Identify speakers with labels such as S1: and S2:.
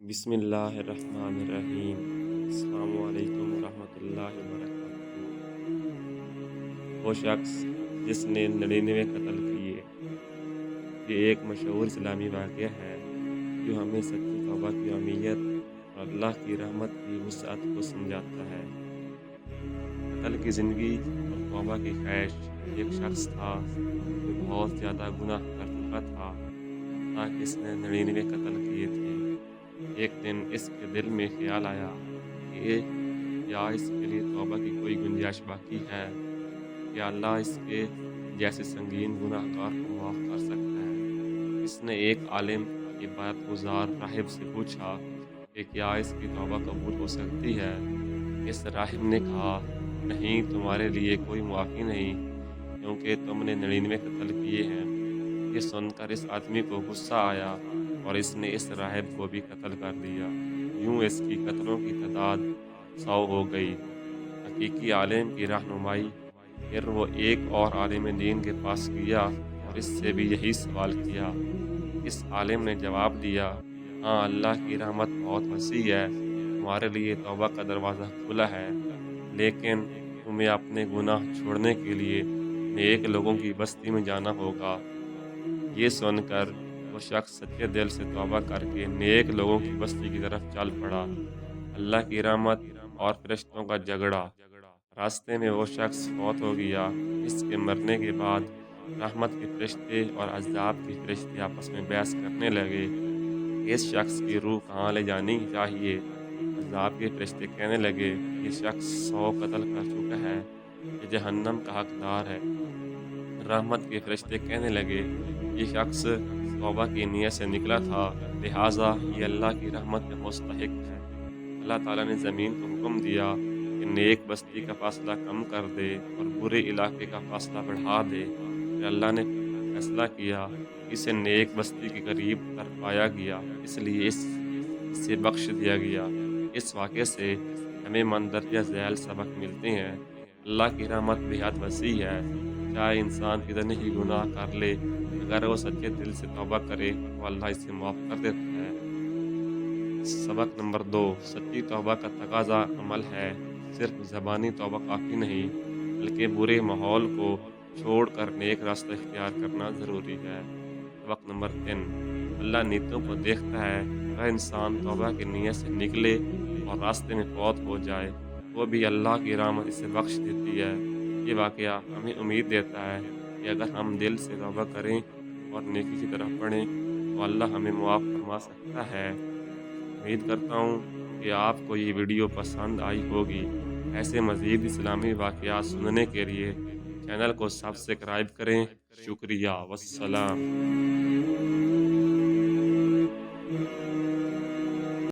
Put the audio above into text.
S1: بسم اللہ الرحمن الرحیم۔ السلام علیکم ورحمۃ اللہ وبرکاتہ۔ وہ شخص جس نے 99 قتل کیے، یہ ایک مشہور اسلامی واقعہ ہے جو ہمیں سچی توبہ کی اہمیت اور اللہ کی رحمت کی وسعت کو سمجھاتا ہے۔ قتل کی زندگی اور توبہ کی خواہش۔ ایک شخص تھا جو بہت زیادہ گناہ کر چکا تھا، تاکہ اس نے 99 قتل کیے تھے۔ ایک دن اس کے دل میں خیال آیا کہ کیا اس کے لیے توبہ کی کوئی گنجائش باقی ہے؟ کیا اللہ اس کے جیسے سنگین گناہ گار کو معاف کر سکتا ہے؟ اس نے ایک عالم، عبادت گزار راہب سے پوچھا کہ کیا اس کی توبہ قبول ہو سکتی ہے؟ اس راہب نے کہا، نہیں، تمہارے لیے کوئی معافی نہیں، کیونکہ تم نے 99 قتل کیے ہیں۔ یہ سن کر اس آدمی کو غصہ آیا اور اس نے اس راہب کو بھی قتل کر دیا۔ یوں اس کی قتلوں کی تعداد 100 ہو گئی۔ حقیقی عالم کی رہنمائی۔ پھر وہ ایک اور عالم دین کے پاس گیا اور اس سے بھی یہی سوال کیا۔ اس عالم نے جواب دیا، ہاں، اللہ کی رحمت بہت وسیع ہے، تمہارے لیے توبہ کا دروازہ کھلا ہے، لیکن تمہیں اپنے گناہ چھوڑنے کے لیے نیک لوگوں کی بستی میں جانا ہوگا۔ یہ سن کر وہ شخص سچے دل سے توبہ کر کے نیک لوگوں کی بستی کی طرف چل پڑا۔ اللہ کی رحمت اور فرشتوں کا جھگڑا۔ راستے میں وہ شخص فوت ہو گیا۔ اس کے مرنے کے بعد رحمت کے فرشتے اور عذاب کے فرشتے آپس میں بحث کرنے لگے کہ اس شخص کی روح کہاں لے جانی چاہیے۔ عذاب کے فرشتے کہنے لگے، یہ شخص 100 قتل کر چکا ہے، یہ جہنم کا حقدار ہے۔ رحمت کے فرشتے کہنے لگے، یہ شخص توبہ کی نیت سے نکلا تھا، لہٰذا یہ اللہ کی رحمت کا مستحق ہے۔ اللہ تعالیٰ نے زمین کو حکم دیا کہ نیک بستی کا فاصلہ کم کر دے اور برے علاقے کا فاصلہ بڑھا دے۔ پھر اللہ نے فیصلہ کیا کہ اسے نیک بستی کے قریب کر پایا گیا، اس لیے اسے بخش دیا گیا۔ اس واقعے سے ہمیں مندرجہ ذیل سبق ملتے ہیں۔ اللہ کی رحمت بہت وسیع ہے، چاہے انسان کتنے ہی گناہ کر لے، اگر وہ سچے دل سے توبہ کرے تو اللہ اسے معاف کر دیتا ہے۔ سبق نمبر 2، سچی توبہ کا تقاضا عمل ہے۔ صرف زبانی توبہ کافی نہیں، بلکہ برے ماحول کو چھوڑ کر نیک راستہ اختیار کرنا ضروری ہے۔ سبق نمبر 3، اللہ نیتوں کو دیکھتا ہے۔ اگر انسان توبہ کی نیت سے نکلے اور راستے میں فوت ہو جائے تو بھی اللہ کی رحمت اسے بخش دیتی ہے۔ یہ واقعہ ہمیں امید دیتا ہے کہ اگر ہم دل سے توبہ کریں اور نیکی کی طرف بڑھیں تو اللہ ہمیں معاف فرما سکتا ہے۔ امید کرتا ہوں کہ آپ کو یہ ویڈیو پسند آئی ہوگی۔ ایسے مزید اسلامی واقعات سننے کے لیے چینل کو سبسکرائب کریں۔ شکریہ، والسلام۔